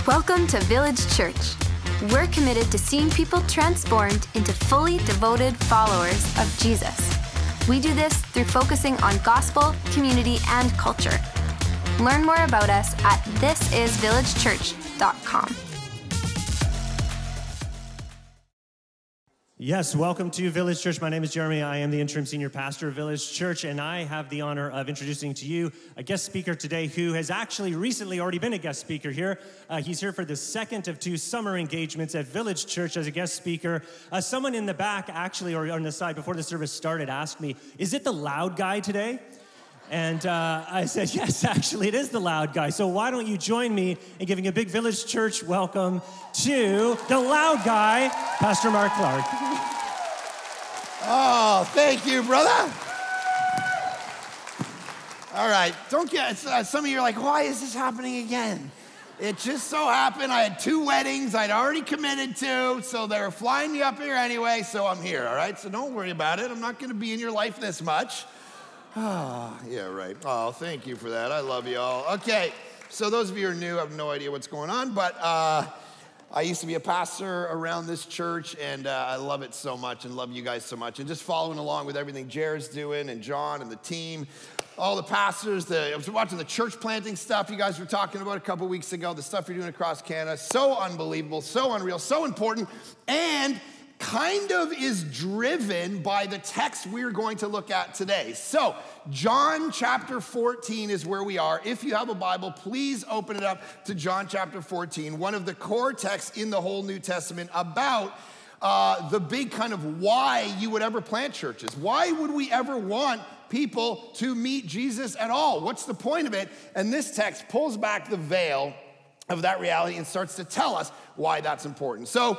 Welcome to Village Church. We're committed to seeing people transformed into fully devoted followers of Jesus. We do this through focusing on gospel, community, and culture. Learn more about us at thisisvillagechurch.com. Yes, welcome to Village Church. My name is Jeremy. I am the interim senior pastor of Village Church, and I have the honor of introducing to you a guest speaker today who has actually recently already been a guest speaker here. He's here for the second of two summer engagements at Village Church as a guest speaker. Someone in the back, actually, or on the side before the service started, asked me, is it the loud guy today? And I said, yes, actually, it is the loud guy. So why don't you join me in giving a big Village Church welcome to the loud guy, Pastor Mark Clark. Oh, thank you, brother. All right, don't get, some of you are like, why is this happening again? It just so happened I had two weddings I'd already committed to, so they were flying me up here anyway, so I'm here, all right? So don't worry about it. I'm not going to be in your life this much. Oh, yeah, right. Oh, thank you for that. I love you all. Okay, so those of you who are new have no idea what's going on, but I used to be a pastor around this church, and I love it so much and love you guys so much. And just following along with everything Jared's doing and John and the team, all the pastors, I was watching the church planting stuff you guys were talking about a couple weeks ago, the stuff you're doing across Canada. So unbelievable, so unreal, so important, and kind of is driven by the text we're going to look at today. So, John chapter 14 is where we are. If you have a Bible, please open it up to John chapter 14, one of the core texts in the whole New Testament about the big kind of why you would ever plant churches. Why would we ever want people to meet Jesus at all? What's the point of it? And this text pulls back the veil of that reality and starts to tell us why that's important. So,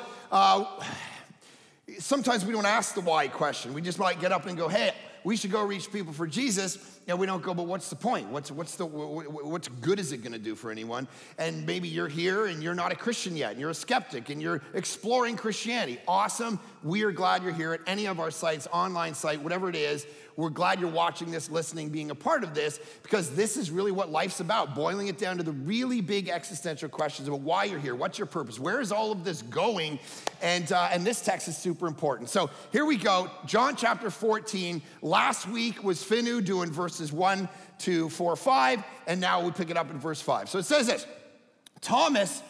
sometimes we don't ask the why question. We just might get up and go, hey, we should go reach people for Jesus. And we don't go, but what's the point? What's good is it going to do for anyone? And maybe you're here and you're not a Christian yet, and you're a skeptic, and you're exploring Christianity. Awesome. We are glad you're here at any of our sites, online site, whatever it is. We're glad you're watching this, listening, being a part of this, because this is really what life's about, boiling it down to the really big existential questions about why you're here, what's your purpose, where is all of this going, and this text is super important. So here we go, John chapter 14. Last week was Finu doing verses 1 to 4, 5, and now we pick it up in verse 5. So it says this, Thomas,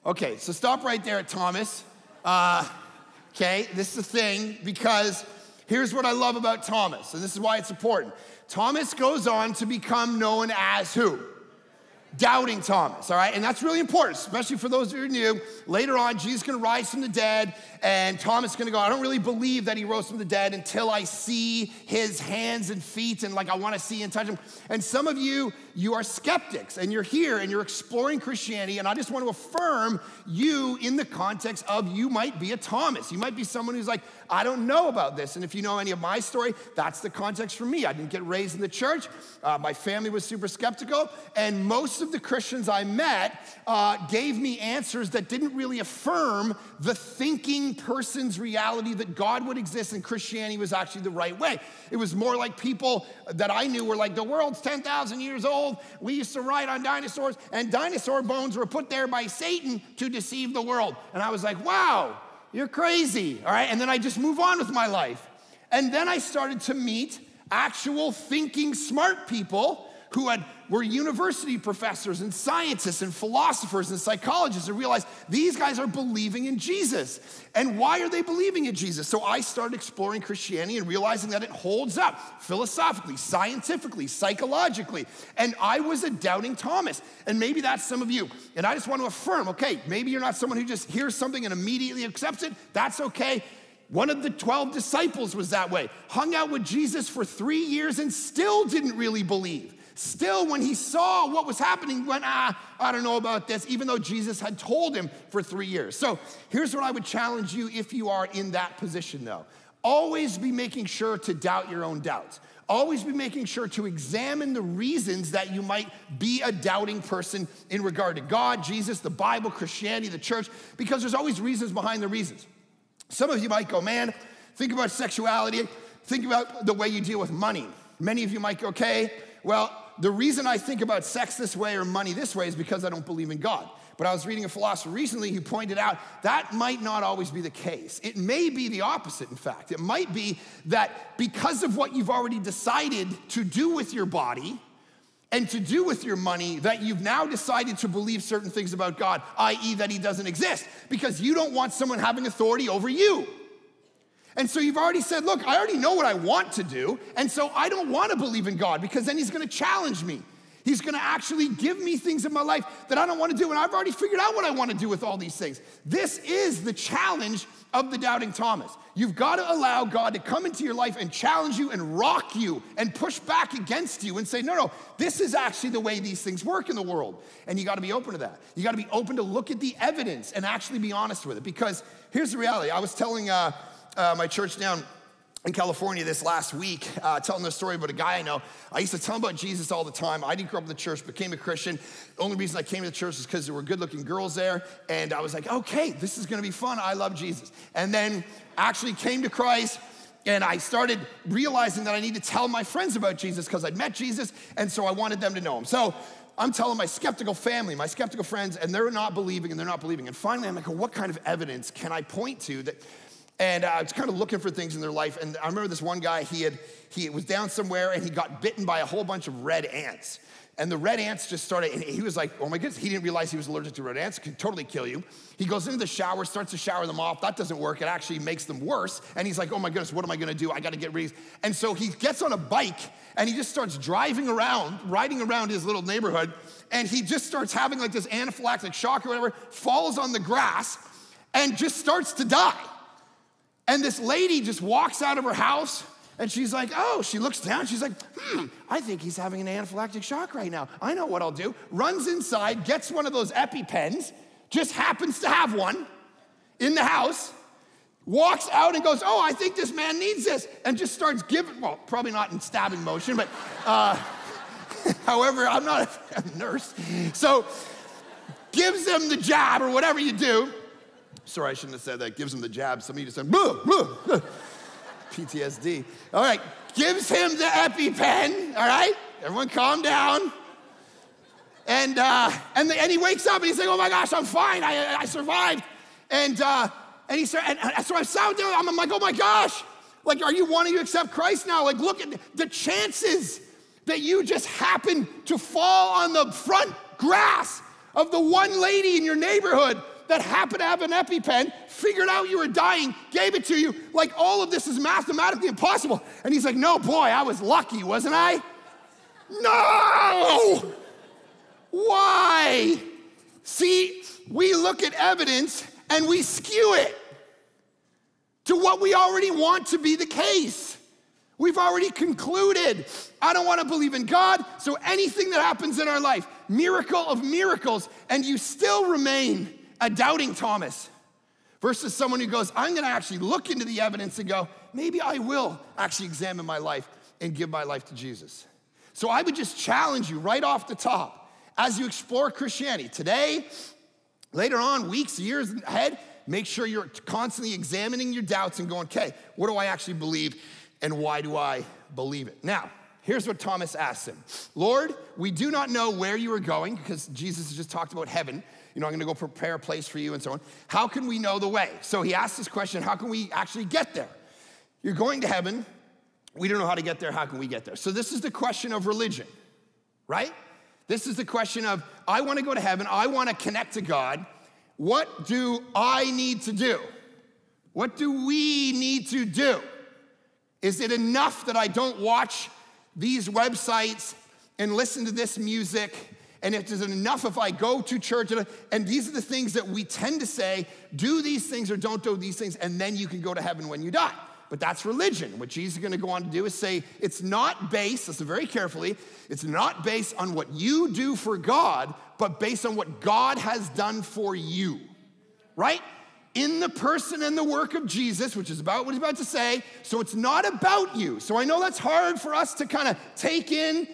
okay, so stop right there at Thomas. Okay, this is the thing, because here's what I love about Thomas, and this is why it's important. Thomas goes on to become known as who? Doubting Thomas, all right? And that's really important, especially for those of you who are new. Later on, Jesus is going to rise from the dead, and Thomas is going to go, I don't really believe that he rose from the dead until I see his hands and feet, and like I want to see and touch him. And some of you are skeptics, and you're here, and you're exploring Christianity, and I just want to affirm you in the context of you might be a Thomas. You might be someone who's like, I don't know about this. And if you know any of my story, that's the context for me. I didn't get raised in the church. My family was super skeptical, and most of the Christians I met gave me answers that didn't really affirm the thinking person's reality that God would exist and Christianity was actually the right way. It was more like people that I knew were like, the world's 10,000 years old. We used to ride on dinosaurs, and dinosaur bones were put there by Satan to deceive the world. And I was like, wow, you're crazy, all right? And then I just move on with my life. And then I started to meet actual thinking smart people who were university professors and scientists and philosophers and psychologists, and realized these guys are believing in Jesus. And why are they believing in Jesus? So I started exploring Christianity and realizing that it holds up philosophically, scientifically, psychologically. And I was a doubting Thomas. And maybe that's some of you. And I just want to affirm, okay, maybe you're not someone who just hears something and immediately accepts it. That's okay. One of the 12 disciples was that way. Hung out with Jesus for 3 years and still didn't really believe. Still, when he saw what was happening, went, I don't know about this, even though Jesus had told him for 3 years. So here's what I would challenge you if you are in that position, though. Always be making sure to doubt your own doubts. Always be making sure to examine the reasons that you might be a doubting person in regard to God, Jesus, the Bible, Christianity, the church, because there's always reasons behind the reasons. Some of you might go, man, think about sexuality, think about the way you deal with money. Many of you might go, okay, well, the reason I think about sex this way or money this way is because I don't believe in God. But I was reading a philosopher recently who pointed out that might not always be the case. It may be the opposite, in fact. It might be that because of what you've already decided to do with your body and to do with your money, that you've now decided to believe certain things about God, i.e. that he doesn't exist, because you don't want someone having authority over you. And so you've already said, look, I already know what I want to do, and so I don't want to believe in God because then he's going to challenge me. He's gonna actually give me things in my life that I don't wanna do, and I've already figured out what I wanna do with all these things. This is the challenge of the doubting Thomas. You've gotta allow God to come into your life and challenge you and rock you and push back against you and say, no, this is actually the way these things work in the world. And you gotta be open to that. You gotta be open to look at the evidence and actually be honest with it. Because here's the reality. I was telling my church down in California this last week, telling the story about a guy I know. I used to tell him about Jesus all the time. I didn't grow up in the church, became a Christian. The only reason I came to the church is because there were good-looking girls there, and I was like, okay, this is gonna be fun. I love Jesus. And then actually came to Christ, and I started realizing that I need to tell my friends about Jesus because I'd met Jesus, and so I wanted them to know him. So I'm telling my skeptical family, my skeptical friends, and they're not believing, and they're not believing. And finally, I'm like, well, what kind of evidence can I point to that? And I was kind of looking for things in their life. And I remember this one guy, he was down somewhere and he got bitten by a whole bunch of red ants. And the red ants just started, and he was like, oh my goodness, he didn't realize he was allergic to red ants. It can totally kill you. He goes into the shower, starts to shower them off. That doesn't work. It actually makes them worse. And he's like, oh my goodness, what am I gonna do? I gotta get rid of these. And so he gets on a bike and he just starts riding around his little neighborhood. And he just starts having like this anaphylactic shock or whatever, falls on the grass and just starts to die. And this lady just walks out of her house and she's like, oh, she looks down, she's like, I think he's having an anaphylactic shock right now. I know what I'll do. Runs inside, gets one of those EpiPens, just happens to have one in the house, walks out and goes, oh, I think this man needs this, and just starts giving, well, probably not in stabbing motion, but however, I'm not a nurse. So gives him the jab or whatever you do. Sorry, I shouldn't have said that. Gives him the jab. Some of you just said, boo, boo. PTSD. All right, gives him the EpiPen, all right? Everyone calm down. And he wakes up and he's like, oh my gosh, I'm fine, I survived. And so I sat down, I'm like, oh my gosh, like, are you wanting to accept Christ now? Like, look at the chances that you just happened to fall on the front grass of the one lady in your neighborhood that happened to have an EpiPen, figured out you were dying, gave it to you. Like, all of this is mathematically impossible. And he's like, no, boy, I was lucky, wasn't I? No! Why? See, we look at evidence and we skew it to what we already want to be the case. We've already concluded, I don't want to believe in God, so anything that happens in our life, miracle of miracles, and you still remain a doubting Thomas versus someone who goes, I'm gonna actually look into the evidence and go, maybe I will actually examine my life and give my life to Jesus. So I would just challenge you right off the top, as you explore Christianity today, later on, weeks, years ahead, make sure you're constantly examining your doubts and going, okay, what do I actually believe and why do I believe it? Now, here's what Thomas asks him. Lord, we do not know where you are going, because Jesus has just talked about heaven. You know, I'm gonna go prepare a place for you and so on. How can we know the way? So he asks this question, how can we actually get there? You're going to heaven. We don't know how to get there. How can we get there? So this is the question of religion, right? This is the question of, I wanna go to heaven. I wanna connect to God. What do I need to do? What do we need to do? Is it enough that I don't watch these websites and listen to this music? And is it enough if I go to church? And these are the things that we tend to say, do these things or don't do these things, and then you can go to heaven when you die. But that's religion. What Jesus is gonna go on to do is say, it's not based, listen very carefully, it's not based on what you do for God, but based on what God has done for you, right? In the person and the work of Jesus, which is about what he's about to say, so it's not about you. So I know that's hard for us to kind of take in.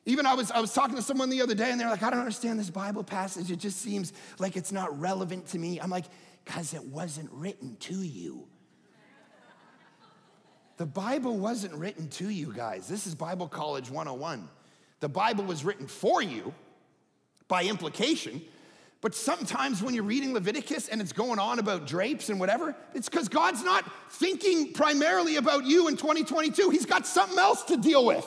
Even I was talking to someone the other day and they're like, I don't understand this Bible passage. It just seems like it's not relevant to me. I'm like, because it wasn't written to you. The Bible wasn't written to you guys. This is Bible College 101. The Bible was written for you by implication. But sometimes when you're reading Leviticus and it's going on about drapes and whatever, it's because God's not thinking primarily about you in 2022. He's got something else to deal with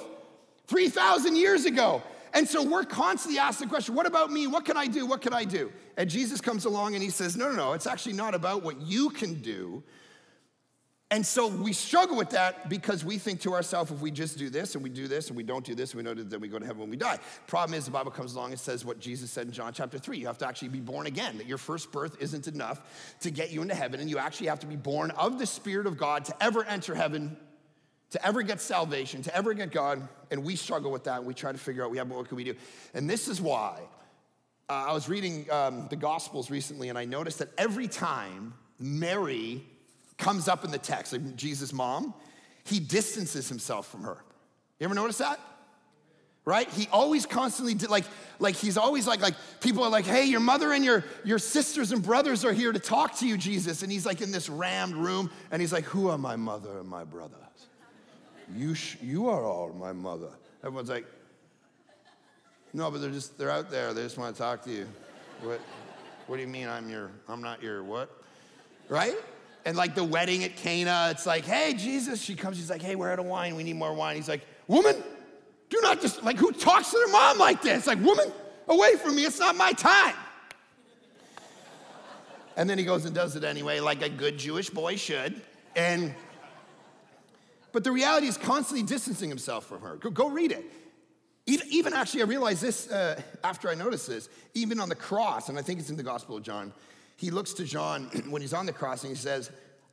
3,000 years ago. And so we're constantly asked the question, what about me? What can I do? What can I do? And Jesus comes along and he says, no, it's actually not about what you can do. And so we struggle with that because we think to ourselves, if we just do this and we do this and we don't do this, and we know that we go to heaven when we die. Problem is, the Bible comes along and says what Jesus said in John chapter 3. You have to actually be born again, that your first birth isn't enough to get you into heaven, and you actually have to be born of the Spirit of God to ever enter heaven, to ever get salvation, to ever get God. And we struggle with that, and we try to figure out, what can we do? And this is why I was reading the Gospels recently, and I noticed that every time Mary comes up in the text, like Jesus' mom, he distances himself from her. You ever notice that? Right? He always constantly did, like he's always like people are like, hey, your mother and your sisters and brothers are here to talk to you, Jesus. And he's like in this rammed room, and he's like, who are my mother and my brothers? You are all my mother. Everyone's like, no, but they're out there. They just want to talk to you. What do you mean I'm not your what? Right? And like the wedding at Cana, it's like, hey, Jesus. She comes, she's like, hey, we're out of wine. We need more wine. He's like, woman, do not just, like, who talks to their mom like this? Like, woman, away from me. It's not my time. And then he goes and does it anyway, like a good Jewish boy should. But the reality is constantly distancing himself from her. Go read it. Even actually, I realized this after I noticed this, even on the cross, and I think it's in the Gospel of John, he looks to John when he's on the cross and he says,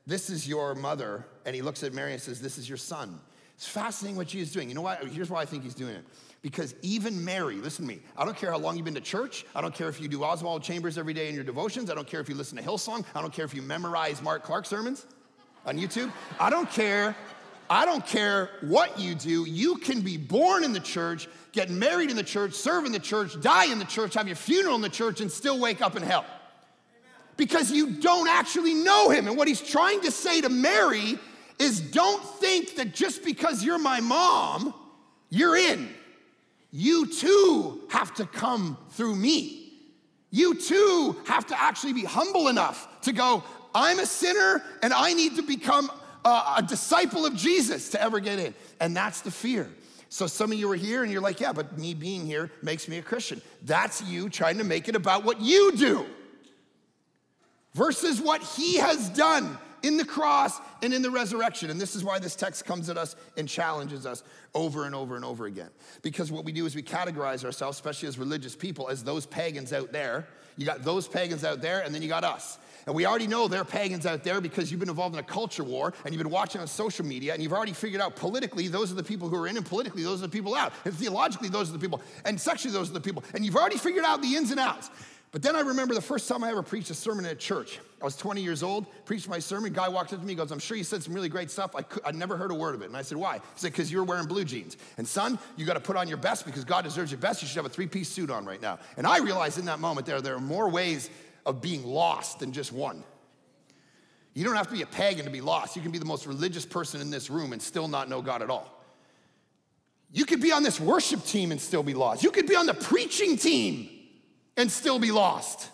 this is your mother. And he looks at Mary and says, this is your son. It's fascinating what Jesus is doing. You know why? Here's why I think he's doing it. Because even Mary, listen to me, I don't care how long you've been to church. I don't care if you do Oswald Chambers every day in your devotions. I don't care if you listen to Hillsong. I don't care if you memorize Mark Clark sermons on YouTube. I don't care what you do. You can be born in the church, get married in the church, serve in the church, die in the church, have your funeral in the church, and still wake up in hell. Because you don't actually know him. And what he's trying to say to Mary is, don't think that just because you're my mom, you're in. You too have to come through me. You too have to actually be humble enough to go, I'm a sinner and I need to become a disciple of Jesus to ever get in. And that's the fear. So some of you are here and you're like, yeah, but me being here makes me a Christian. That's you trying to make it about what you do versus what he has done in the cross and in the resurrection. And this is why this text comes at us and challenges us over and over and over again. Because what we do is we categorize ourselves, especially as religious people, as those pagans out there. You got those pagans out there, and then you got us. And we already know they're pagans out there because you've been involved in a culture war, and you've been watching on social media, and you've already figured out politically, those are the people who are in, and politically, those are the people out. And theologically, those are the people. And sexually, those are the people. And you've already figured out the ins and outs. But then I remember the first time I ever preached a sermon at a church. I was 20 years old, preached my sermon. Guy walked up to me, goes, I'm sure you said some really great stuff. I'd never heard a word of it. And I said, why? He said, because you were wearing blue jeans. And son, you got to put on your best because God deserves your best. You should have a three-piece suit on right now. And I realized in that moment there are more ways of being lost than just one. You don't have to be a pagan to be lost. You can be the most religious person in this room and still not know God at all. You could be on this worship team and still be lost. You could be on the preaching team and still be lost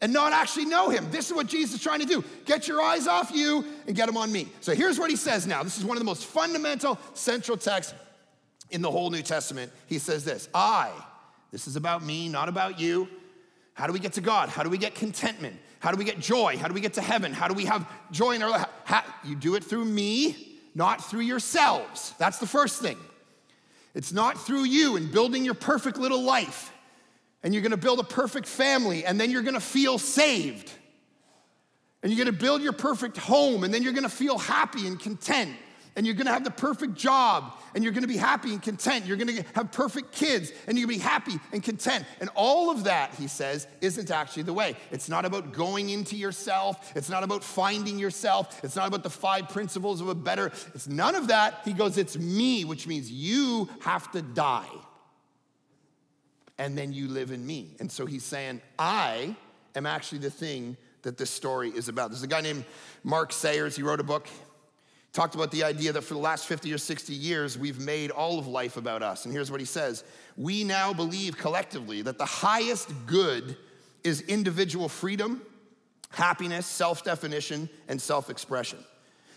and not actually know him. This is what Jesus is trying to do. Get your eyes off you and get them on me. So here's what he says now. This is one of the most fundamental central texts in the whole New Testament. He says this, this is about me, not about you. How do we get to God? How do we get contentment? How do we get joy? How do we get to heaven? How do we have joy in our life? You do it through me, not through yourselves. That's the first thing. It's not through you and building your perfect little life. And you're gonna build a perfect family, and then you're gonna feel saved. And you're gonna build your perfect home, and then you're gonna feel happy and content. And you're gonna have the perfect job, and you're gonna be happy and content. You're gonna have perfect kids, and you're gonna be happy and content. And all of that, he says, isn't actually the way. It's not about going into yourself. It's not about finding yourself. It's not about the 5 principles of a better. It's none of that. He goes, it's me, which means you have to die. And then you live in me. And so he's saying, I am actually the thing that this story is about. There's a guy named Mark Sayers. He wrote a book Talked about the idea that for the last 50 or 60 years, we've made all of life about us. And here's what he says. We now believe collectively that the highest good is individual freedom, happiness, self-definition, and self-expression.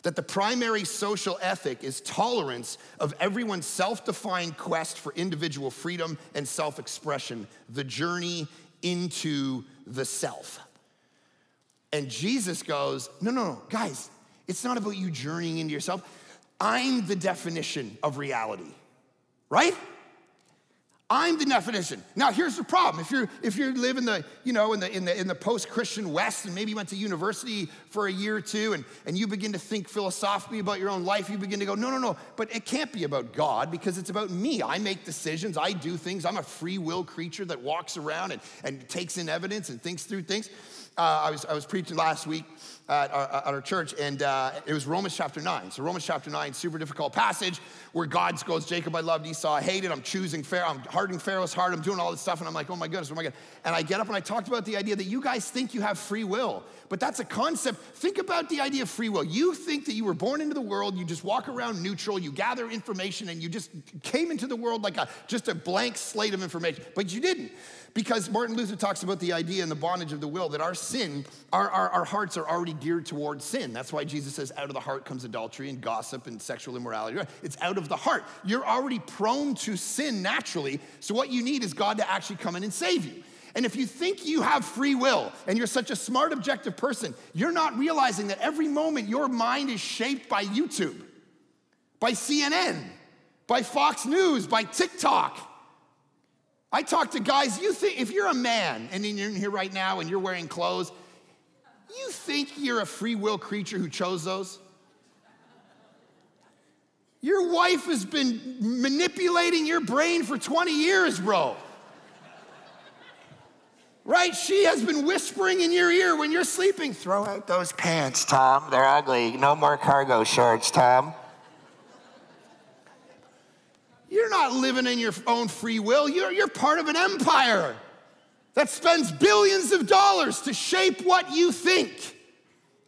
That the primary social ethic is tolerance of everyone's self-defined quest for individual freedom and self-expression, the journey into the self. And Jesus goes, no, guys, it's not about you journeying into yourself. I'm the definition of reality, right? I'm the definition. Now, here's the problem. If you live in the, in the post-Christian West, and maybe you went to university for a year or two, and you begin to think philosophically about your own life, you begin to go, no, but it can't be about God because it's about me. I make decisions, I do things. I'm a free will creature that walks around and takes in evidence and thinks through things. I was preaching last week at our church, and it was Romans chapter 9. So Romans chapter 9, super difficult passage where God goes, Jacob I loved, Esau I hated, I'm choosing Pharaoh, I'm hardening Pharaoh's heart, I'm doing all this stuff, and I'm like, oh my goodness. And I get up and I talked about the idea that you guys think you have free will, but that's a concept. Think about the idea of free will. You think that you were born into the world, you just walk around neutral, you gather information, and you just came into the world like just a blank slate of information, but you didn't. Because Martin Luther talks about the idea in the bondage of the will that our sin, our hearts are already geared towards sin. That's why Jesus says out of the heart comes adultery and gossip and sexual immorality. It's out of the heart. You're already prone to sin naturally, so what you need is God to actually come in and save you. And if you think you have free will and you're such a smart, objective person, you're not realizing that every moment your mind is shaped by YouTube, by CNN, by Fox News, by TikTok. I talk to guys, you think, if you're a man and you're in here right now and you're wearing clothes, you think you're a free will creature who chose those? Your wife has been manipulating your brain for 20 years, bro. Right? She has been whispering in your ear when you're sleeping. Throw out those pants, Tom. They're ugly. No more cargo shorts, Tom. You're not living in your own free will. You're part of an empire that spends billions of dollars to shape what you think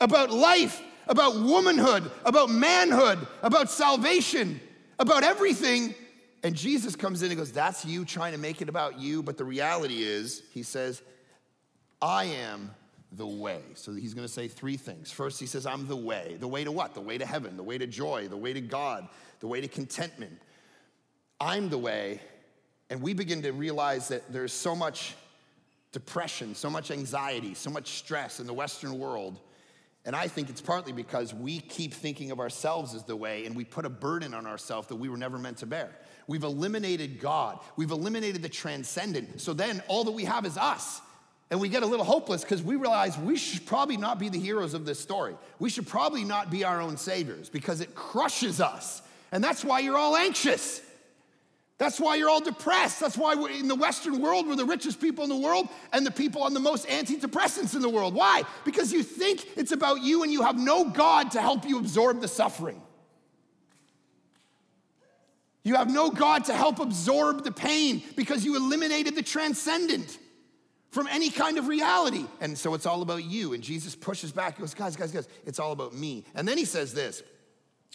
about life, about womanhood, about manhood, about salvation, about everything. And Jesus comes in and goes, that's you trying to make it about you. But the reality is, he says, I am the way. So he's going to say three things. First, he says, I'm the way. The way to what? The way to heaven, the way to joy, the way to God, the way to contentment. I'm the way, and we begin to realize that there's so much depression, so much anxiety, so much stress in the Western world, and I think it's partly because we keep thinking of ourselves as the way, and we put a burden on ourselves that we were never meant to bear. We've eliminated God. We've eliminated the transcendent, so then all that we have is us, and we get a little hopeless because we realize we should probably not be the heroes of this story. We should probably not be our own saviors because it crushes us, and that's why you're all anxious. That's why you're all depressed. That's why in the Western world, we're the richest people in the world and the people on the most antidepressants in the world. Why? Because you think it's about you and you have no God to help you absorb the suffering. You have no God to help absorb the pain because you eliminated the transcendent from any kind of reality. And so it's all about you. And Jesus pushes back. He goes, guys, it's all about me. And then he says this.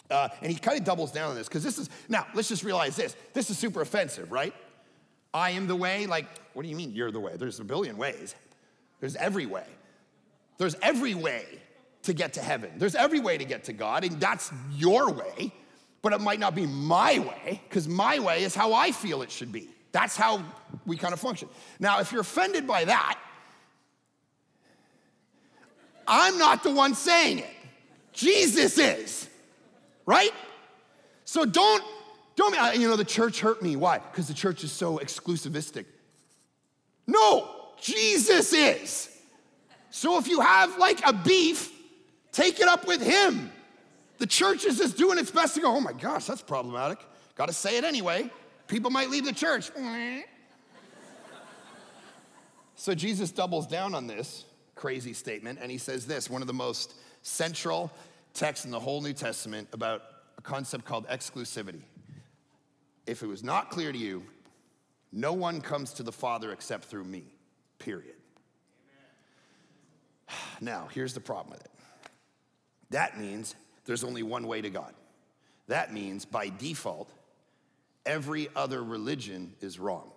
And he kind of doubles down on this because this is, now let's just realize this. This is super offensive, right? I am the way, like, what do you mean you're the way? There's a billion ways. There's every way. There's every way to get to heaven. There's every way to get to God, and that's your way, but it might not be my way because my way is how I feel it should be. That's how we kind of function. Now, if you're offended by that, I'm not the one saying it. Jesus is. Right? So don't, the church hurt me. Why? Because the church is so exclusivistic. No, Jesus is. So if you have like a beef, take it up with him. The church is just doing its best to go, oh my gosh, that's problematic. Got to say it anyway. People might leave the church. So Jesus doubles down on this crazy statement, and he says this, one of the most central text in the whole New Testament about a concept called exclusivity. If it was not clear to you, no one comes to the Father except through me, period. Amen. Now, here's the problem with it. That means there's only one way to God. That means, by default, every other religion is wrong.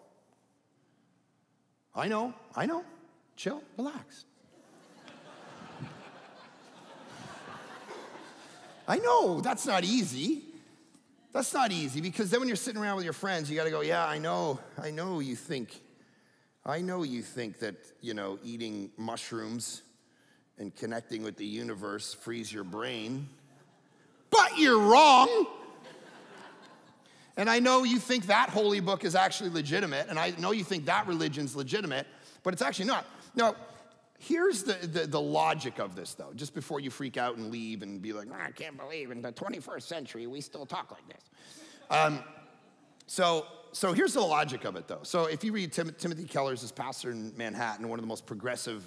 I know. Chill, relax. I know, that's not easy. That's not easy, because then when you're sitting around with your friends, you gotta go, yeah, I know you think that, eating mushrooms and connecting with the universe frees your brain, but you're wrong. And I know you think that holy book is actually legitimate, and I know you think that religion's legitimate, but it's actually not. Now, here's the logic of this, though, just before you freak out and leave and be like, I can't believe in the 21st century we still talk like this. So here's the logic of it, though. So if you read Timothy Keller's as pastor in Manhattan, one of the most progressive,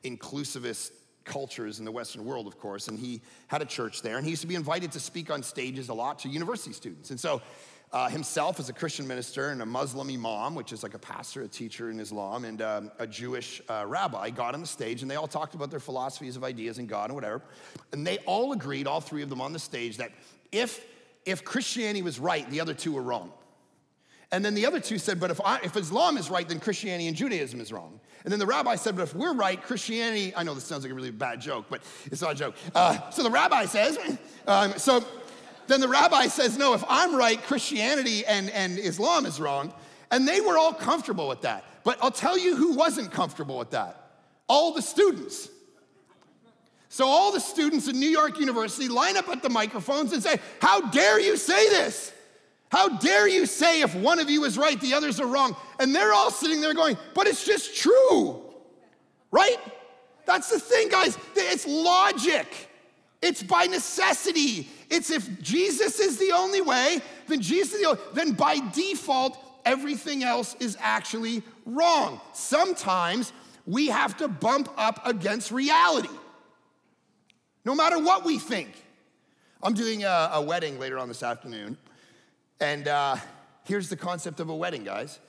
inclusivist cultures in the Western world, of course, and he had a church there, and he used to be invited to speak on stages a lot to university students. And so himself as a Christian minister and a Muslim imam, which is like a pastor, a teacher in Islam, and a Jewish rabbi got on the stage, and they all talked about their philosophies of ideas and God and whatever. And they all agreed, all three of them on the stage, that if Christianity was right, the other two were wrong. And then the other two said, but if Islam is right, then Christianity and Judaism is wrong. And then the rabbi said, but if we're right, Christianity, I know this sounds like a really bad joke, but it's not a joke. So the rabbi says, then the rabbi says, no, if I'm right, Christianity and Islam is wrong. And they were all comfortable with that. But I'll tell you who wasn't comfortable with that. All the students. So all the students in New York University line up at the microphones and say, how dare you say this? How dare you say if one of you is right, the others are wrong? And they're all sitting there going, but it's just true, right? That's the thing, guys. It's logic. It's by necessity. It's if Jesus is the only way, then by default, everything else is actually wrong. Sometimes we have to bump up against reality, no matter what we think. I'm doing a wedding later on this afternoon. And here's the concept of a wedding, guys.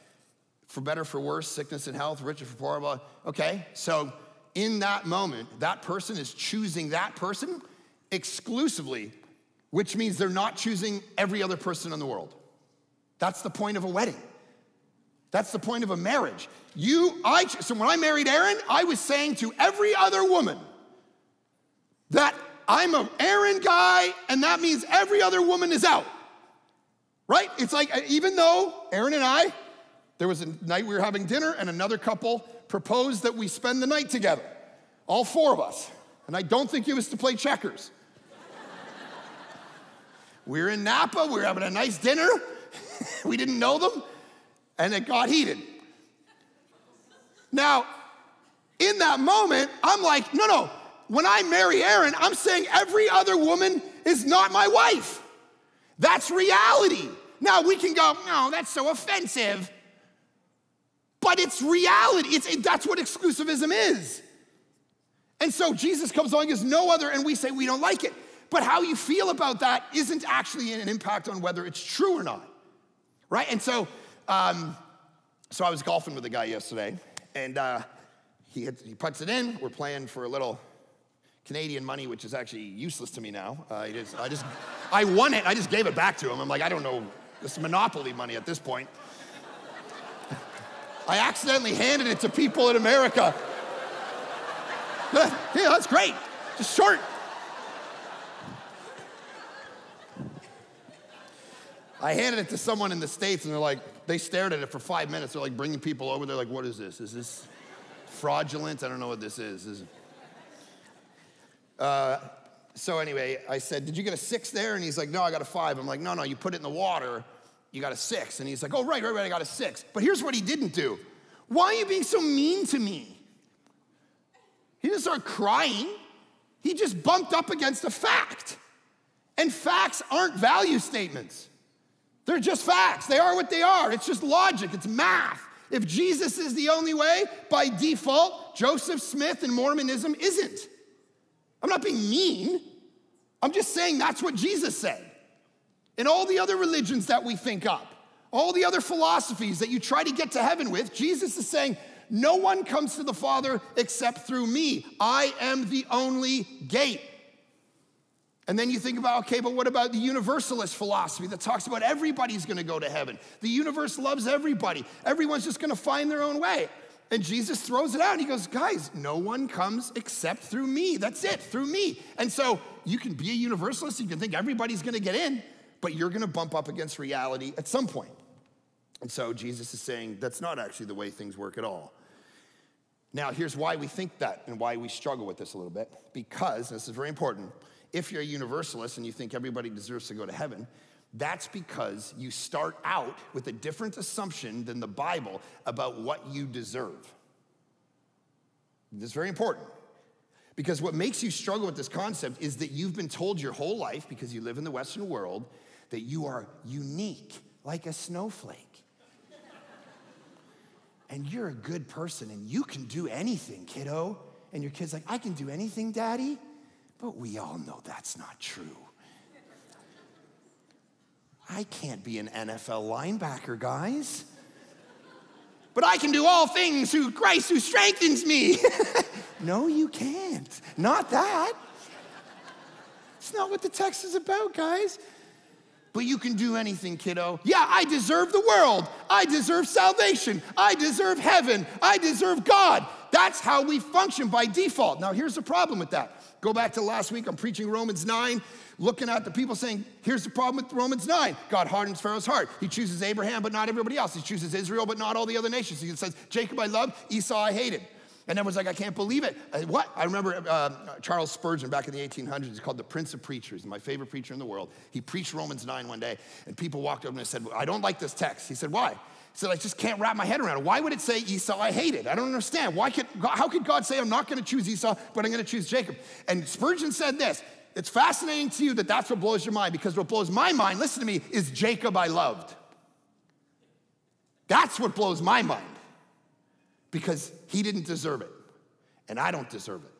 For better, for worse, sickness and health, richer for poor, blah. Okay, so in that moment, that person is choosing that person exclusively, which means they're not choosing every other person in the world. That's the point of a wedding. That's the point of a marriage. So when I married Erin, I was saying to every other woman that I'm an Erin guy, and that means every other woman is out. Right? It's like, even though Erin and I, there was a night we were having dinner and another couple proposed that we spend the night together. All four of us. And I don't think it was to play checkers. We were in Napa, we were having a nice dinner. We didn't know them, and it got heated. Now, in that moment, I'm like, no. When I marry Erin, I'm saying every other woman is not my wife. That's reality. Now we can go, no, that's so offensive. But it's reality. That's what exclusivism is. And so Jesus comes along as no other, and we say we don't like it. But how you feel about that isn't actually an impact on whether it's true or not, right? And so I was golfing with a guy yesterday, and he puts it in. We're playing for a little Canadian money, which is actually useless to me now. I won it. I just gave it back to him. I'm like, I don't know. This is Monopoly money at this point. I accidentally handed it to people in America. Yeah, that's great. Just short. I handed it to someone in the States, and they stared at it for 5 minutes. They're like bringing people over. They're like, what is this? Is this fraudulent? I don't know what this is. So anyway, I said, did you get a 6 there? And he's like, no, I got a 5. I'm like, no, you put it in the water, you got a 6. And he's like, oh, right, I got a 6. But here's what he didn't do. Why are you being so mean to me? He didn't start crying. He just bumped up against a fact. And facts aren't value statements. They're just facts. They are what they are. It's just logic. It's math. If Jesus is the only way, by default, Joseph Smith and Mormonism isn't. I'm not being mean. I'm just saying that's what Jesus said. And all the other religions that we think up, all the other philosophies that you try to get to heaven with, Jesus is saying, no one comes to the Father except through me. I am the only gate. And then you think about, okay, but what about the universalist philosophy that talks about everybody's gonna go to heaven? The universe loves everybody. Everyone's just gonna find their own way. And Jesus throws it out and he goes, guys, no one comes except through me. That's it, through me. And so you can be a universalist, you can think everybody's gonna get in, but you're gonna bump up against reality at some point. And so Jesus is saying that's not actually the way things work at all. Now, here's why we think that and why we struggle with this a little bit. Because, and this is very important, if you're a universalist and you think everybody deserves to go to heaven, that's because you start out with a different assumption than the Bible about what you deserve. This is very important. Because what makes you struggle with this concept is that you've been told your whole life, because you live in the Western world, that you are unique, like a snowflake. And you're a good person, and you can do anything, kiddo. And your kid's like, I can do anything, Daddy? But we all know that's not true. I can't be an NFL linebacker, guys. But I can do all things through Christ who strengthens me. No, you can't. Not that. It's not what the text is about, guys. But you can do anything, kiddo. Yeah, I deserve the world. I deserve salvation. I deserve heaven. I deserve God. That's how we function by default. Now, here's the problem with that. Go back to last week, I'm preaching Romans 9, looking at the people saying, here's the problem with Romans 9. God hardens Pharaoh's heart. He chooses Abraham, but not everybody else. He chooses Israel, but not all the other nations. He says, Jacob I loved, Esau I hated. And everyone's like, I can't believe it. What? I remember Charles Spurgeon back in the 1800s. He's called the Prince of Preachers, my favorite preacher in the world. He preached Romans 9 one day, and people walked over and said, well, I don't like this text. He said, why? He said, I just can't wrap my head around it. Why would it say Esau I hated? I don't understand. How could God say I'm not going to choose Esau, but I'm going to choose Jacob? And Spurgeon said this, it's fascinating to you that that's what blows your mind, because what blows my mind, listen to me, is Jacob I loved. That's what blows my mind, because he didn't deserve it, and I don't deserve it.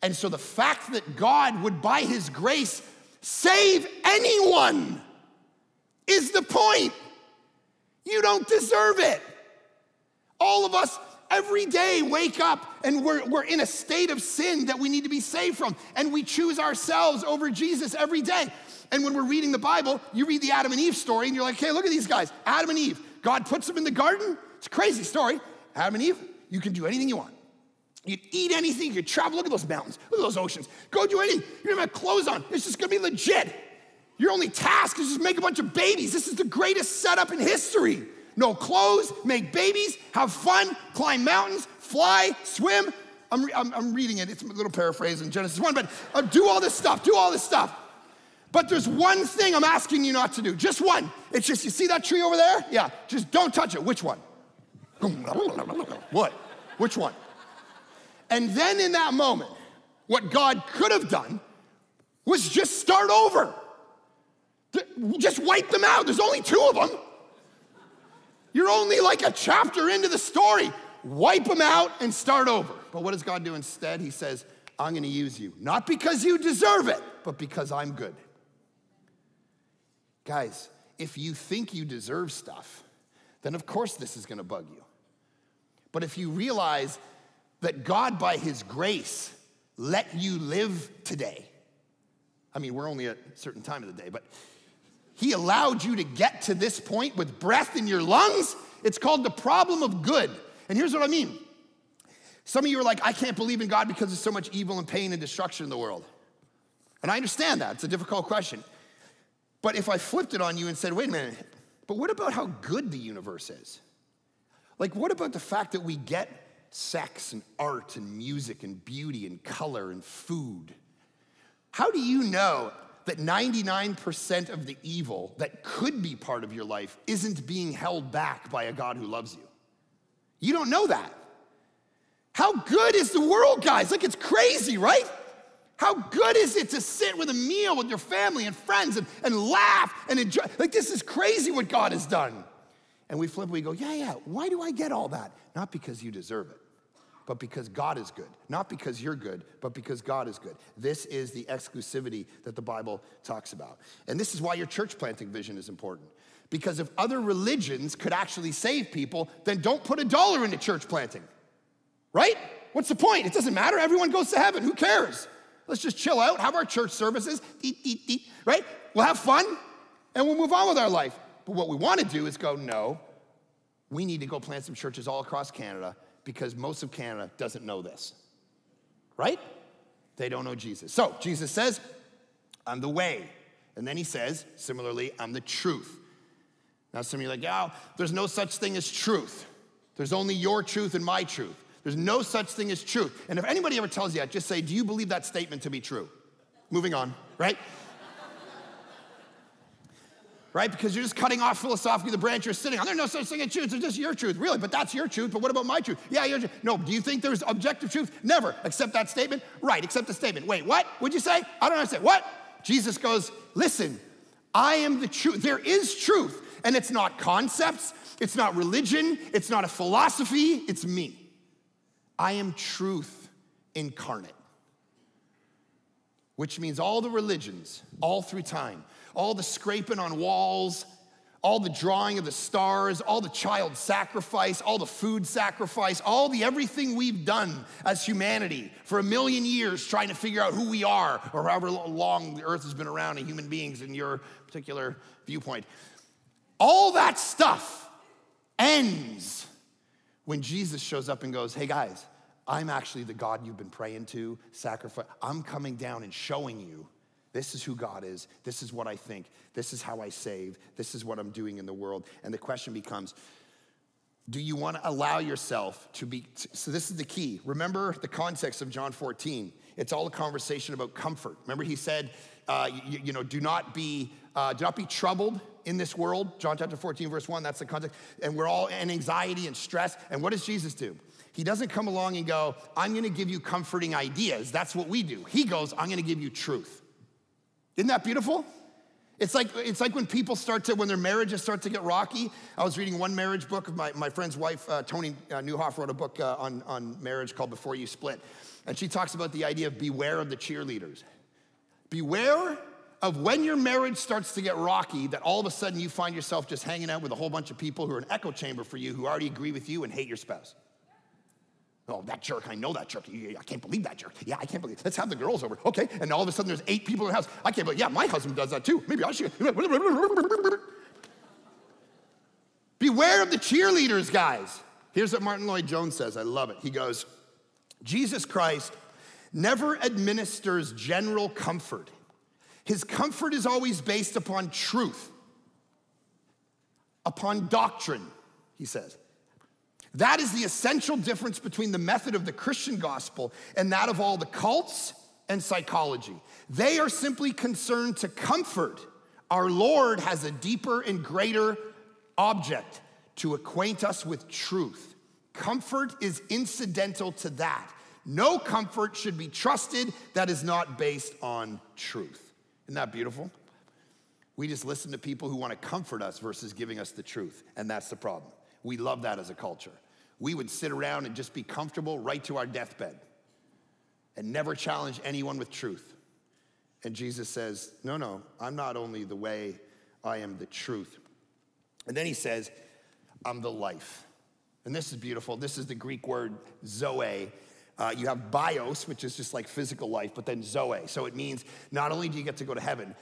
And so the fact that God would, by his grace, save anyone is the point. You don't deserve it. All of us every day wake up and we're in a state of sin that we need to be saved from. And we choose ourselves over Jesus every day. And when we're reading the Bible, you read the Adam and Eve story and you're like, hey, look at these guys, Adam and Eve. God puts them in the garden. It's a crazy story. Adam and Eve, you can do anything you want. You can eat anything, you can travel. Look at those mountains, look at those oceans. Go do anything. You don't have clothes on. It's just gonna be legit. Your only task is just make a bunch of babies. This is the greatest setup in history. No clothes, make babies, have fun, climb mountains, fly, swim. I'm reading it. It's a little paraphrase in Genesis 1, but do all this stuff, do all this stuff. But there's one thing I'm asking you not to do, just one. It's just, you see that tree over there? Yeah, just don't touch it. Which one? What? Which one? And then in that moment, what God could have done was just start over. Just wipe them out. There's only 2 of them. You're only like a chapter into the story. Wipe them out and start over. But what does God do instead? He says, I'm gonna use you. Not because you deserve it, but because I'm good. Guys, if you think you deserve stuff, then of course this is gonna bug you. But if you realize that God, by his grace, let you live today. I mean, we're only at a certain time of the day, but he allowed you to get to this point with breath in your lungs. It's called the problem of good. And here's what I mean. Some of you are like, I can't believe in God because there's so much evil and pain and destruction in the world. And I understand that. It's a difficult question. But if I flipped it on you and said, wait a minute, but what about how good the universe is? Like, what about the fact that we get sex and art and music and beauty and color and food? How do you know that 99% of the evil that could be part of your life isn't being held back by a God who loves you? You don't know that. How good is the world, guys? Like, it's crazy, right? How good is it to sit with a meal with your family and friends and laugh and enjoy? Like, this is crazy what God has done. And we flip, we go, yeah, why do I get all that? Not because you deserve it, but because God is good. Not because you're good, but because God is good. This is the exclusivity that the Bible talks about. And this is why your church planting vision is important. Because if other religions could actually save people, then don't put $1 into church planting, right? What's the point? It doesn't matter. Everyone goes to heaven. Who cares? Let's just chill out, have our church services, right? We'll have fun, and we'll move on with our life. But what we want to do is go, no, we need to go plant some churches all across Canada because most of Canada doesn't know this, right? They don't know Jesus. So Jesus says, I'm the way. And then he says, similarly, I'm the truth. Now some of you are like, oh, there's no such thing as truth. There's only your truth and my truth. There's no such thing as truth. And if anybody ever tells you that, just say, do you believe that statement to be true? Moving on, right? Right? Because you're just cutting off philosophically the branch you're sitting on. There's no such thing as truth. There's just your truth. Really, but that's your truth. But what about my truth? Yeah, your truth. No, do you think there's objective truth? Never. Accept that statement? Right, accept the statement. Wait, what? What'd you say? I don't understand. What? Jesus goes, listen, I am the truth. There is truth. And it's not concepts. It's not religion. It's not a philosophy. It's me. I am truth incarnate. Which means all the religions, all through time, all the scraping on walls, all the drawing of the stars, all the child sacrifice, all the food sacrifice, all the everything we've done as humanity for 1 million years trying to figure out who we are, or however long the earth has been around and human beings in your particular viewpoint. All that stuff ends when Jesus shows up and goes, hey guys, I'm actually the God you've been praying to, sacrifice. I'm coming down and showing you this is who God is. This is what I think. This is how I save. This is what I'm doing in the world. And the question becomes, do you want to allow yourself to be, so this is the key. Remember the context of John 14. It's all a conversation about comfort. Remember he said, do not be troubled in this world. John chapter 14, verse 1, that's the context. And we're all in anxiety and stress. And what does Jesus do? He doesn't come along and go, I'm going to give you comforting ideas. That's what we do. He goes, I'm going to give you truth. Isn't that beautiful? It's like when people when their marriages start to get rocky. I was reading one marriage book of my friend's wife, Tony Newhoff wrote a book on marriage called Before You Split. And she talks about the idea of beware of the cheerleaders. Beware of when your marriage starts to get rocky, that all of a sudden you find yourself just hanging out with a whole bunch of people who are an echo chamber for you, who already agree with you and hate your spouse. Oh, that jerk, I know that jerk. I can't believe that jerk. Yeah, I can't believe it. Let's have the girls over. Okay, and all of a sudden there's 8 people in the house. I can't believe, yeah, my husband does that too. Maybe I should. Beware of the cheerleaders, guys. Here's what Martin Lloyd-Jones says. I love it. He goes, Jesus Christ never administers general comfort. His comfort is always based upon truth, upon doctrine, he says. That is the essential difference between the method of the Christian gospel and that of all the cults and psychology. They are simply concerned to comfort. Our Lord has a deeper and greater object, to acquaint us with truth. Comfort is incidental to that. No comfort should be trusted that is not based on truth. Isn't that beautiful? We just listen to people who want to comfort us versus giving us the truth, and that's the problem. We love that as a culture. We would sit around and just be comfortable right to our deathbed and never challenge anyone with truth. And Jesus says, no, I'm not only the way, I am the truth. And then he says, I'm the life. And this is beautiful. This is the Greek word zoe. You have bios, which is just like physical life, but then zoe. So it means not only do you get to go to heaven,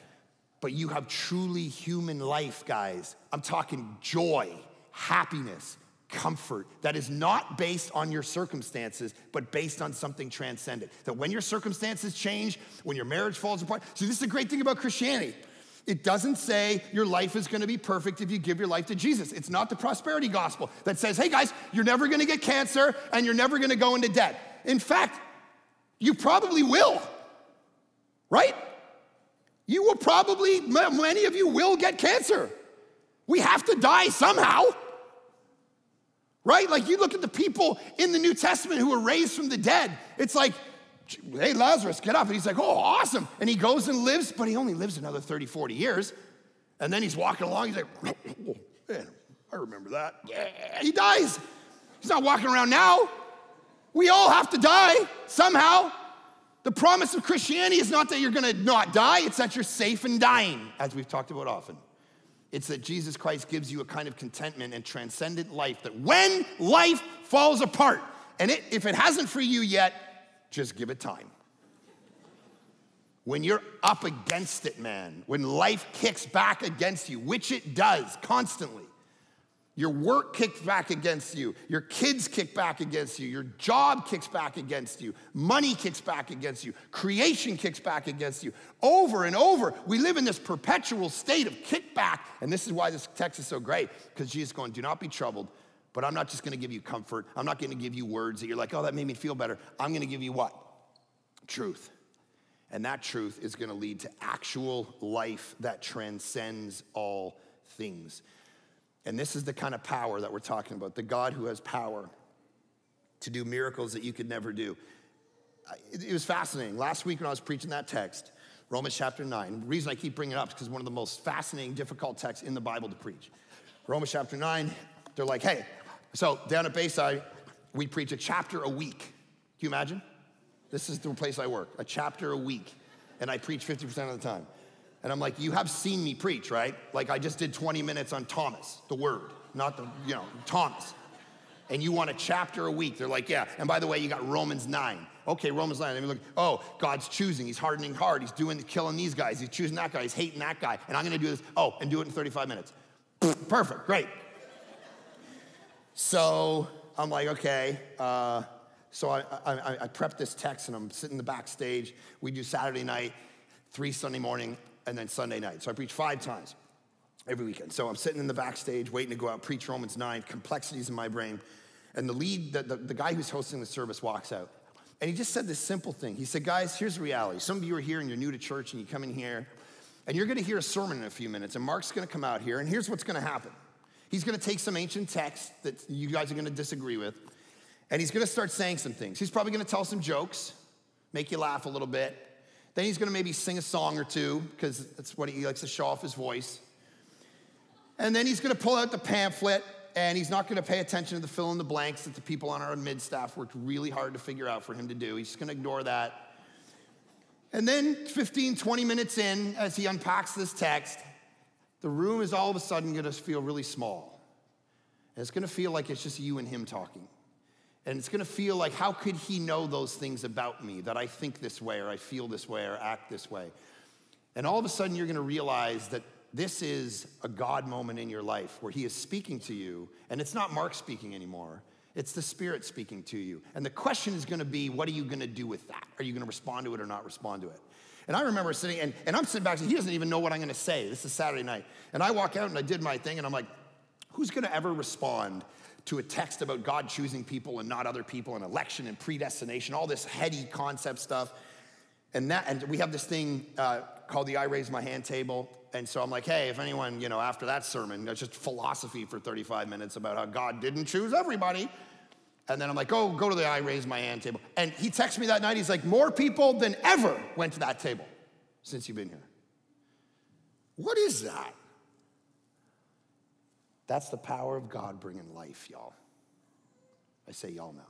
but you have truly human life, guys. I'm talking joy, happiness, comfort that is not based on your circumstances, but based on something transcendent. That when your circumstances change, when your marriage falls apart. See, this is the great thing about Christianity. It doesn't say your life is gonna be perfect if you give your life to Jesus. It's not the prosperity gospel that says, hey guys, you're never gonna get cancer and you're never gonna go into debt. In fact, you probably will, right? You will probably, many of you will get cancer. We have to die somehow. Right? Like you look at the people in the New Testament who were raised from the dead. It's like, hey, Lazarus, get up. And he's like, oh, awesome. And he goes and lives, but he only lives another 30, 40 years. And then he's walking along. He's like, oh, man, I remember that. Yeah, he dies. He's not walking around now. We all have to die somehow. The promise of Christianity is not that you're going to not die. It's that you're safe in dying, as we've talked about often. It's that Jesus Christ gives you a kind of contentment and transcendent life that when life falls apart, and if it hasn't for you yet, just give it time. When you're up against it, man, when life kicks back against you, which it does constantly, your work kicks back against you, your kids kick back against you, your job kicks back against you, money kicks back against you, creation kicks back against you. Over and over, we live in this perpetual state of kickback. And this is why this text is so great, because Jesus is going, do not be troubled, but I'm not just gonna give you comfort. I'm not gonna give you words that you're like, oh, that made me feel better. I'm gonna give you what? Truth. And that truth is gonna lead to actual life that transcends all things. And this is the kind of power that we're talking about, the God who has power to do miracles that you could never do. It was fascinating. Last week when I was preaching that text, Romans chapter 9, the reason I keep bringing it up is because one of the most fascinating, difficult texts in the Bible to preach. Romans chapter 9, they're like, hey, so down at Bayside, we preach a chapter a week. Can you imagine? This is the place I work, a chapter a week, and I preach 50% of the time. And I'm like, you have seen me preach, right? Like I just did 20 minutes on Thomas, the word, not the, Thomas. And you want a chapter a week. They're like, yeah. And by the way, you got Romans 9. Okay, Romans 9. Then we look, oh, God's choosing. He's hardening heart. He's killing these guys. He's choosing that guy. He's hating that guy. And I'm gonna do this, and do it in 35 minutes. Perfect, great. So I'm like, okay. So I prepped this text and I'm sitting in the backstage. We do Saturday night, 3 Sunday morning, and then Sunday night. So I preach 5 times every weekend. So I'm sitting in the backstage waiting to go out, preach Romans 9, complexities in my brain. And the guy who's hosting the service walks out. And he just said this simple thing. He said, guys, here's the reality. Some of you are here and you're new to church and you come in here and you're gonna hear a sermon in a few minutes and Mark's gonna come out here and here's what's gonna happen. He's gonna take some ancient text that you guys are gonna disagree with and he's gonna start saying some things. He's probably gonna tell some jokes, make you laugh a little bit. Then he's gonna maybe sing a song or two, because that's what he likes to show off his voice. And then he's gonna pull out the pamphlet, and he's not gonna pay attention to the fill in the blanks that the people on our mid-staff worked really hard to figure out for him to do. He's just gonna ignore that. And then 15, 20 minutes in, as he unpacks this text, the room is all of a sudden gonna feel really small. And it's gonna feel like it's just you and him talking. And it's gonna feel like, how could he know those things about me, that I think this way, or I feel this way, or act this way? And all of a sudden, you're gonna realize that this is a God moment in your life where he is speaking to you, and it's not Mark speaking anymore, it's the Spirit speaking to you. And the question is gonna be, what are you gonna do with that? Are you gonna respond to it or not respond to it? And I remember sitting, and I'm sitting back, he doesn't even know what I'm gonna say. This is Saturday night. And I walk out and I did my thing, and I'm like, who's gonna ever respond to a text about God choosing people and not other people, and election and predestination, all this heady concept stuff. And we have this thing called the I Raise My Hand table. And so I'm like, hey, if anyone, after that sermon, it's just philosophy for 35 minutes about how God didn't choose everybody. And then I'm like, oh, go to the I Raise My Hand table. And he texted me that night, he's like, more people than ever went to that table since you've been here. What is that? That's the power of God bringing life, y'all. I say y'all now.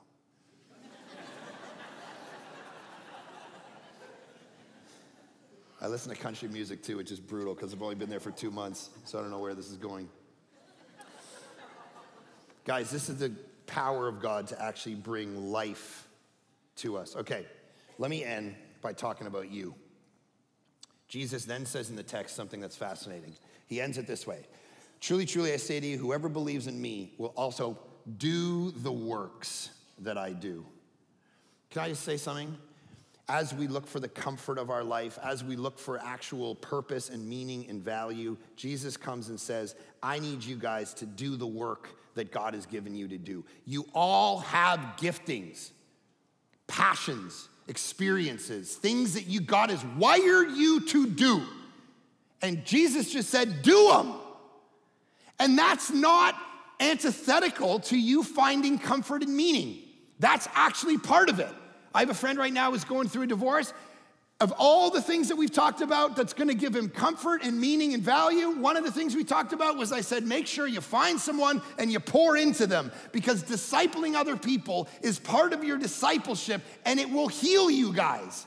I listen to country music too, which is brutal because I've only been there for 2 months, so I don't know where this is going. Guys, this is the power of God to actually bring life to us. Okay, let me end by talking about you. Jesus then says in the text something that's fascinating. He ends it this way. Truly, truly, I say to you, whoever believes in me will also do the works that I do. Can I just say something? As we look for the comfort of our life, as we look for actual purpose and meaning and value, Jesus comes and says, I need you guys to do the work that God has given you to do. You all have giftings, passions, experiences, things that God has wired you to do. And Jesus just said, do them. And that's not antithetical to you finding comfort and meaning. That's actually part of it. I have a friend right now who's going through a divorce. Of all the things that we've talked about that's gonna give him comfort and meaning and value, one of the things we talked about was I said, make sure you find someone and you pour into them, because discipling other people is part of your discipleship and it will heal you guys.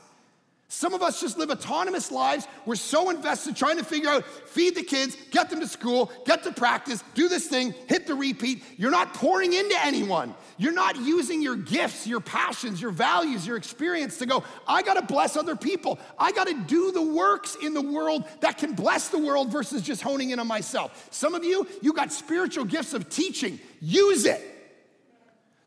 Some of us just live autonomous lives. We're so invested trying to figure out, feed the kids, get them to school, get to practice, do this thing, hit the repeat. You're not pouring into anyone. You're not using your gifts, your passions, your values, your experience to go, I gotta bless other people. I gotta do the works in the world that can bless the world versus just honing in on myself. Some of you got spiritual gifts of teaching. Use it.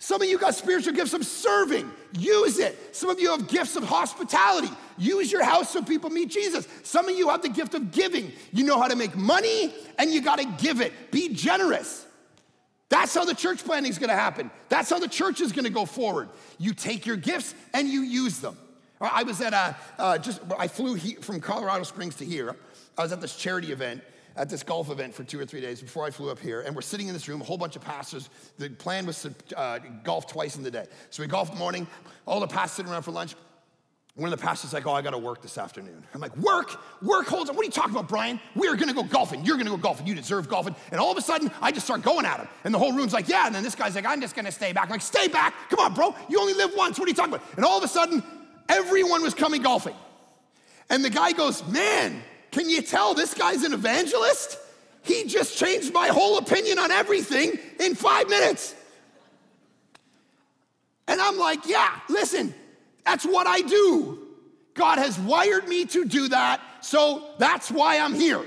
Some of you got spiritual gifts of serving. Use it. Some of you have gifts of hospitality. Use your house so people meet Jesus. Some of you have the gift of giving. You know how to make money and you got to give it. Be generous. That's how the church planting is going to happen. That's how the church is going to go forward. You take your gifts and you use them. I was at I flew from Colorado Springs to here. I was at this charity event, at this golf event for 2 or 3 days before I flew up here, and we're sitting in this room, a whole bunch of pastors. The plan was to golf twice in the day. So we golfed in the morning, all the pastors sitting around for lunch. One of the pastors is like, oh, I gotta work this afternoon. I'm like, work, hold on, what are you talking about, Brian? We're gonna go golfing, you're gonna go golfing, you deserve golfing. And all of a sudden, I just start going at him. And the whole room's like, yeah, and then this guy's like, I'm just gonna stay back. I'm like, stay back, come on, bro, you only live once, what are you talking about? And all of a sudden, everyone was coming golfing. And the guy goes, man, can you tell this guy's an evangelist? He just changed my whole opinion on everything in 5 minutes. And I'm like, yeah, listen, that's what I do. God has wired me to do that, so that's why I'm here.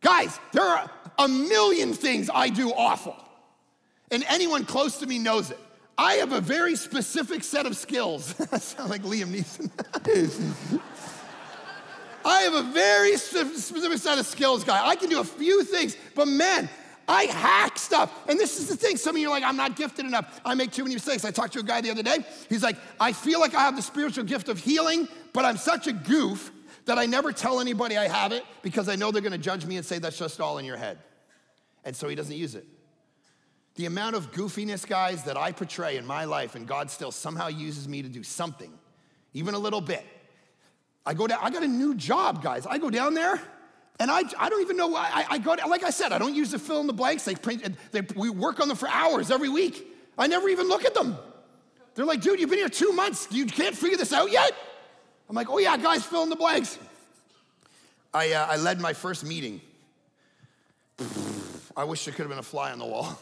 Guys, there are a million things I do awful, and anyone close to me knows it. I have a very specific set of skills. I sound like Liam Neeson. I have a very specific set of skills, guy. I can do a few things, but man, I hack stuff. And this is the thing, some of you are like, I'm not gifted enough. I make too many mistakes. I talked to a guy the other day. He's like, I feel like I have the spiritual gift of healing, but I'm such a goof that I never tell anybody I have it because I know they're gonna judge me and say that's just all in your head. And so he doesn't use it. The amount of goofiness, guys, that I portray in my life, and God still somehow uses me to do something, even a little bit. I go down, I got a new job, guys. I go down there, and I don't even know why. I go, like I said, I don't use the fill in the blanks. We work on them for hours every week. I never even look at them. They're like, dude, you've been here 2 months. You can't figure this out yet? I'm like, oh yeah, guys, fill in the blanks. I led my first meeting. I wish there could have been a fly on the wall.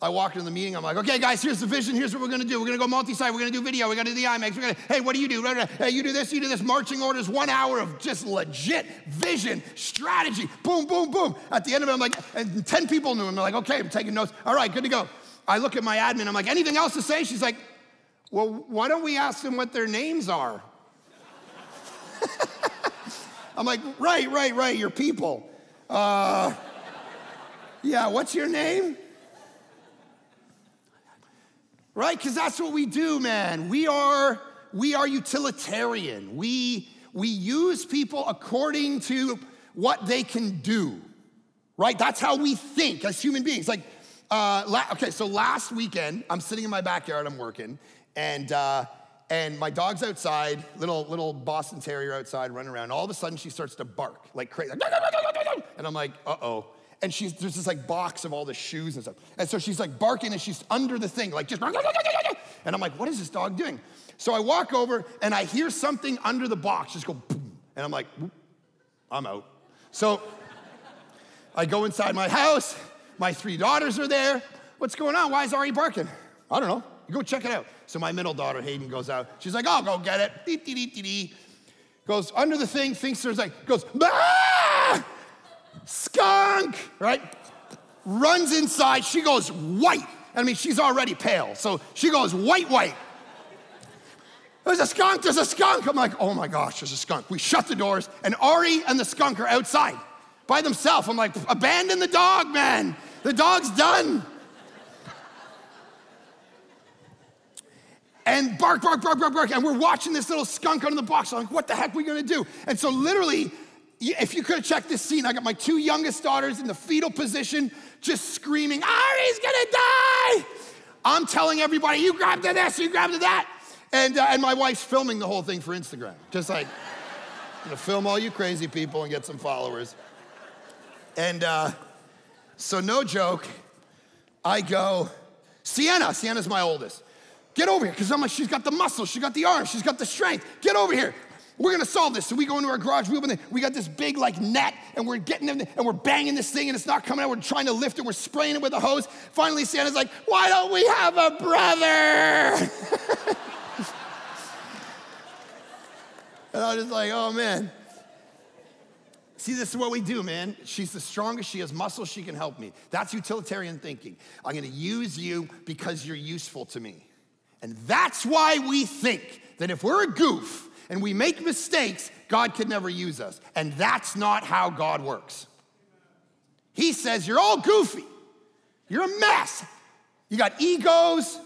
I walked into the meeting, I'm like, okay, guys, here's the vision, here's what we're gonna do. We're gonna go multi-site, we're gonna do video, we're gonna do the IMAX, hey, what do you do? Hey, you do this, marching orders, 1 hour of just legit vision, strategy, boom, boom, boom. At the end of it, I'm like, and 10 people knew, and they're like, okay, I'm taking notes. All right, good to go. I look at my admin, I'm like, anything else to say? She's like, well, why don't we ask them what their names are? I'm like, right, your people. Yeah, what's your name? Right, because that's what we do, man. We are utilitarian. We use people according to what they can do, right? That's how we think as human beings. Like, okay, so last weekend, I'm sitting in my backyard, I'm working, and my dog's outside, little Boston Terrier outside running around. All of a sudden, she starts to bark like crazy, and I'm like, uh-oh. And there's this like box of all the shoes and stuff. And so she's like barking and she's under the thing, like just, and I'm like, what is this dog doing? So I walk over and I hear something under the box just go boom. And I'm like, I'm out. So I go inside my house. My 3 daughters are there. What's going on? Why is Ari barking? I don't know. You go check it out. So my middle daughter, Hayden, goes out. She's like, I'll go get it. Goes under the thing, thinks there's like, goes, ah! Skunk, right? Runs inside, she goes white. I mean, she's already pale, so she goes white. There's a skunk. I'm like, oh my gosh, there's a skunk. We shut the doors, and Ari and the skunk are outside by themselves. I'm like, abandon the dog, man. The dog's done. And bark, and we're watching this little skunk under the box. I'm like, what the heck are we gonna do? And so literally, if you could have checked this scene, I got my 2 youngest daughters in the fetal position, just screaming, Ari's gonna die! I'm telling everybody, you grab to this, you grab to that. And my wife's filming the whole thing for Instagram. Just like, I'm gonna film all you crazy people and get some followers. And so no joke, I go, Sienna's my oldest. Get over here. Because I'm like, she's got the muscle, she's got the arm, she's got the strength. Get over here. We're gonna solve this. So we go into our garage, we got this big like net, and we're getting them, and we're banging this thing, and it's not coming out. We're trying to lift it, we're spraying it with a hose. Finally, Santa's like, why don't we have a brother? And I was just like, oh man. See, this is what we do, man. She's the strongest, she has muscle, she can help me. That's utilitarian thinking. I'm gonna use you because you're useful to me. And that's why we think that if we're a goof and we make mistakes, God could never use us. And that's not how God works. He says, you're all goofy. You're a mess. You got egos.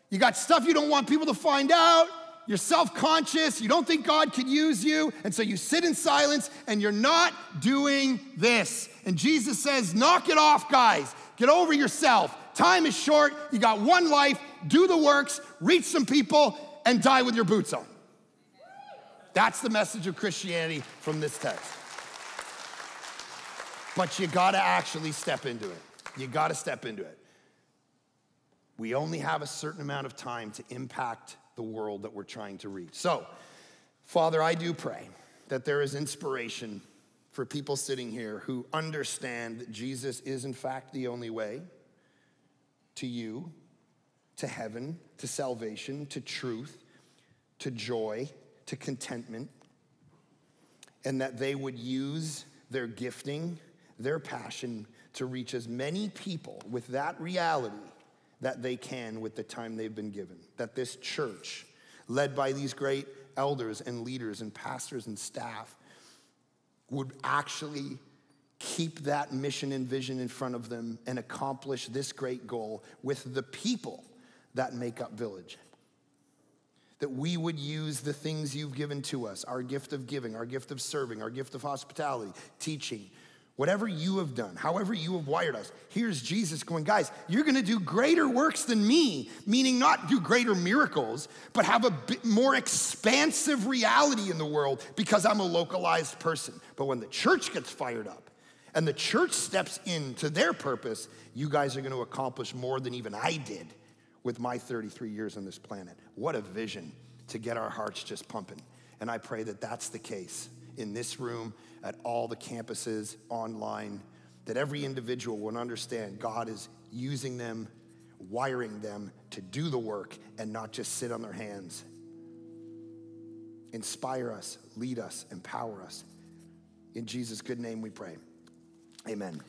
You got stuff you don't want people to find out. You're self-conscious. You don't think God could use you. And so you sit in silence and you're not doing this. And Jesus says, knock it off, guys. Get over yourself. Time is short. You got one life. Do the works. Reach some people and die with your boots on. That's the message of Christianity from this text. But you gotta actually step into it. You gotta step into it. We only have a certain amount of time to impact the world that we're trying to reach. So, Father, I do pray that there is inspiration for people sitting here who understand that Jesus is in fact the only way to you, to heaven, to salvation, to truth, to joy, to contentment, and that they would use their gifting, their passion to reach as many people with that reality that they can with the time they've been given. That this church, led by these great elders and leaders and pastors and staff, would actually keep that mission and vision in front of them and accomplish this great goal with the people that make up Village. That we would use the things you've given to us, our gift of giving, our gift of serving, our gift of hospitality, teaching, whatever you have done, however you have wired us. Here's Jesus going, guys, you're gonna do greater works than me, meaning not do greater miracles, but have a bit more expansive reality in the world because I'm a localized person. But when the church gets fired up and the church steps into their purpose, you guys are gonna accomplish more than even I did with my 33 years on this planet. What a vision to get our hearts just pumping. And I pray that that's the case in this room, at all the campuses, online, that every individual will understand God is using them, wiring them to do the work and not just sit on their hands. Inspire us, lead us, empower us. In Jesus' good name we pray. Amen.